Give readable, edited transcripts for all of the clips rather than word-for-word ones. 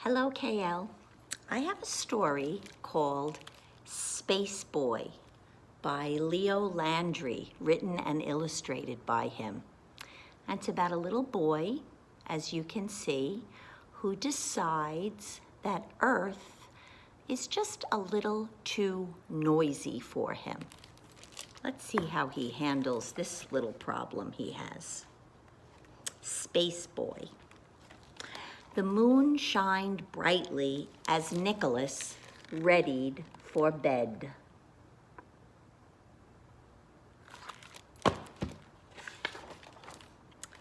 Hello, KL. I have a story called Space Boy by Leo Landry, written and illustrated by him. And it's about a little boy, as you can see, who decides that Earth is just a little too noisy for him. Let's see how he handles this little problem he has. Space Boy. The moon shined brightly as Nicholas readied for bed.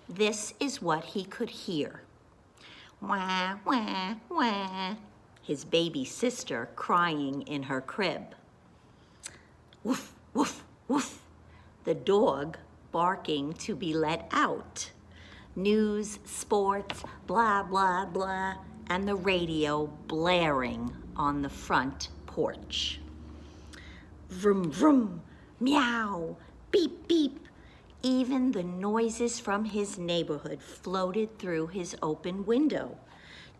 This is what he could hear. Wah, wah, wah. His baby sister crying in her crib. Woof, woof, woof. The dog barking to be let out. News, sports, blah, blah, blah, and the radio blaring on the front porch. Vroom, vroom, meow, beep, beep. Even the noises from his neighborhood floated through his open window.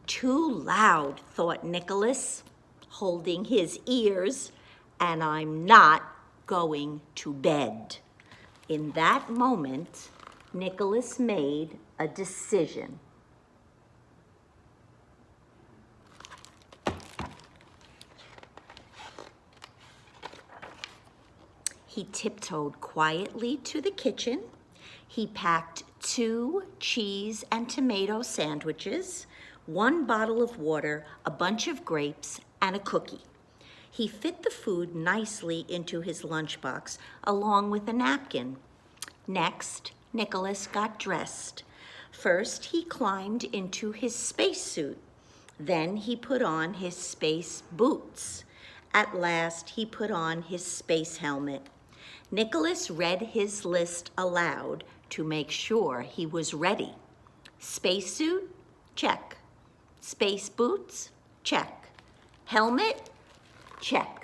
Too loud, thought Nicholas, holding his ears, and I'm not going to bed. In that moment, Nicholas made a decision. He tiptoed quietly to the kitchen. He packed 2 cheese and tomato sandwiches, 1 bottle of water, a bunch of grapes, and a cookie. He fit the food nicely into his lunchbox, along with a napkin. Next, Nicholas got dressed. First, he climbed into his spacesuit. Then he put on his space boots. At last, he put on his space helmet. Nicholas read his list aloud to make sure he was ready. Spacesuit? Check. Space boots? Check. Helmet? Check.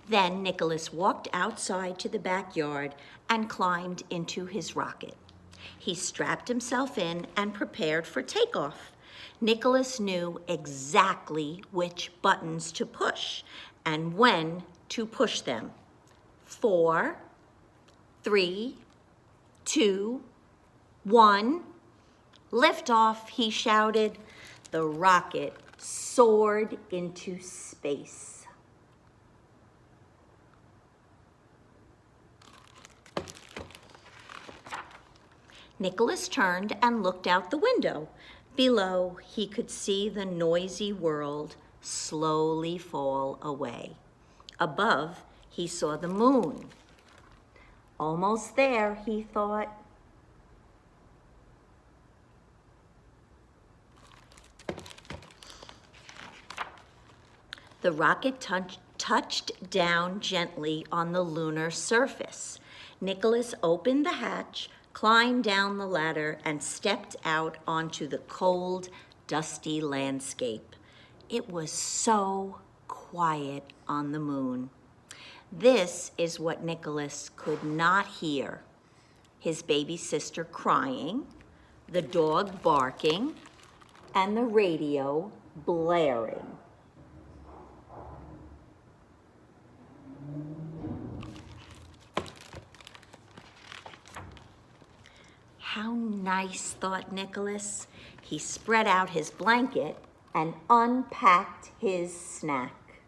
Then Nicholas walked outside to the backyard and climbed into his rocket. He strapped himself in and prepared for takeoff. Nicholas knew exactly which buttons to push and when to push them. 4, 3, 2, 1. Lift off, he shouted. The rocket soared into space. Nicholas turned and looked out the window. Below, he could see the noisy world slowly fall away. Above, he saw the moon. Almost there, he thought. The rocket touched down gently on the lunar surface. Nicholas opened the hatch, climbed down the ladder, and stepped out onto the cold, dusty landscape. It was so quiet on the moon. This is what Nicholas could not hear: his baby sister crying, the dog barking, and the radio blaring. How nice, thought Nicholas. He spread out his blanket and unpacked his snack.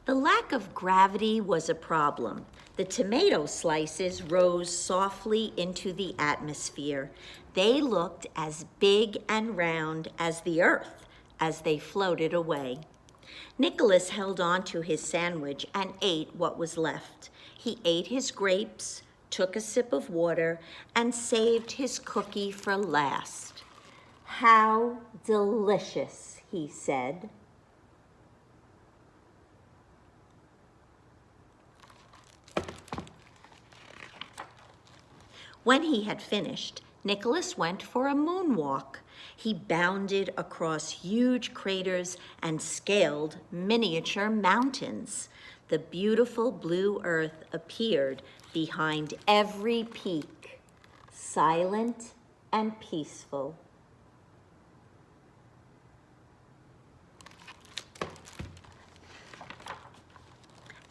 The lack of gravity was a problem. The tomato slices rose softly into the atmosphere. They looked as big and round as the earth as they floated away. Nicholas held on to his sandwich and ate what was left. He ate his grapes, took a sip of water, and saved his cookie for last. How delicious, he said. When he had finished, Nicholas went for a moonwalk. He bounded across huge craters and scaled miniature mountains. The beautiful blue earth appeared behind every peak, silent and peaceful.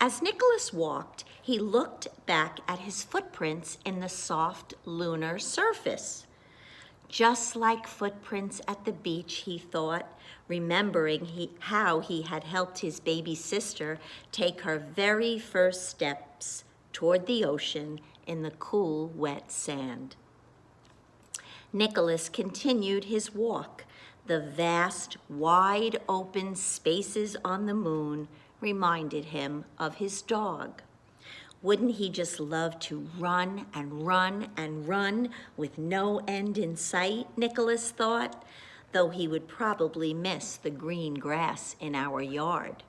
As Nicholas walked, he looked back at his footprints in the soft lunar surface. Just like footprints at the beach, he thought, remembering how he had helped his baby sister take her very first steps toward the ocean in the cool, wet sand. Nicholas continued his walk. The vast, wide open spaces on the moon reminded him of his dog. Wouldn't he just love to run and run and run with no end in sight, Nicholas thought, though he would probably miss the green grass in our yard.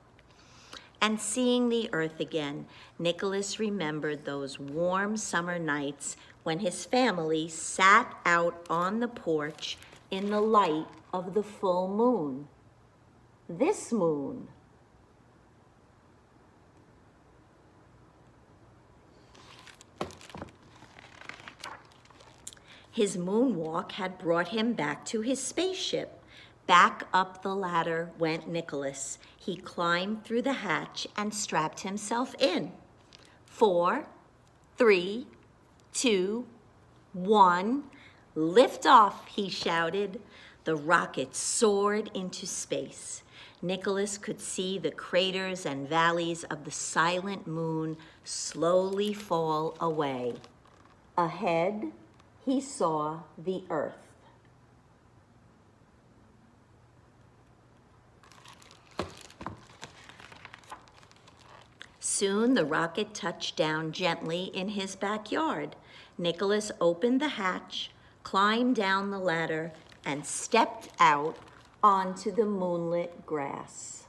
And seeing the earth again, Nicholas remembered those warm summer nights when his family sat out on the porch in the light of the full moon. This moon. His moonwalk had brought him back to his spaceship. Back up the ladder went Nicholas. He climbed through the hatch and strapped himself in. 4, 3, 2, 1, lift off, he shouted. The rocket soared into space. Nicholas could see the craters and valleys of the silent moon slowly fall away. Ahead, he saw the earth. Soon the rocket touched down gently in his backyard. Nicholas opened the hatch, climbed down the ladder, and stepped out onto the moonlit grass.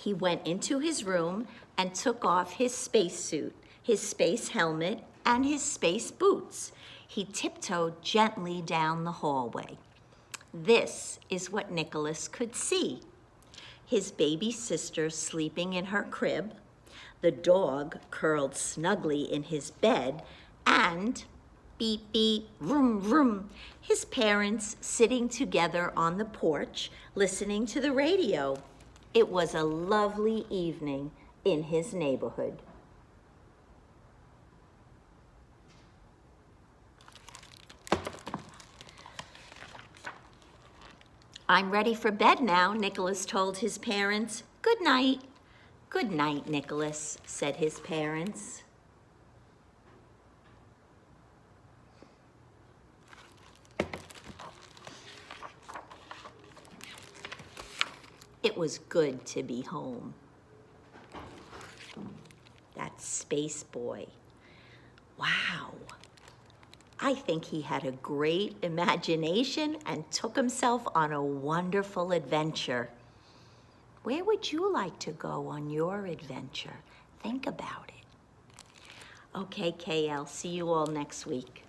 He went into his room and took off his spacesuit, his space helmet, and his space boots. He tiptoed gently down the hallway. This is what Nicholas could see. His baby sister sleeping in her crib, the dog curled snugly in his bed, and beep, beep, vroom, vroom, his parents sitting together on the porch, listening to the radio. It was a lovely evening in his neighborhood. I'm ready for bed now, Nicholas told his parents. Good night. Good night, Nicholas, said his parents. It was good to be home. That space boy. Wow. I think he had a great imagination and took himself on a wonderful adventure. Where would you like to go on your adventure? Think about it. Okay, KL, see you all next week.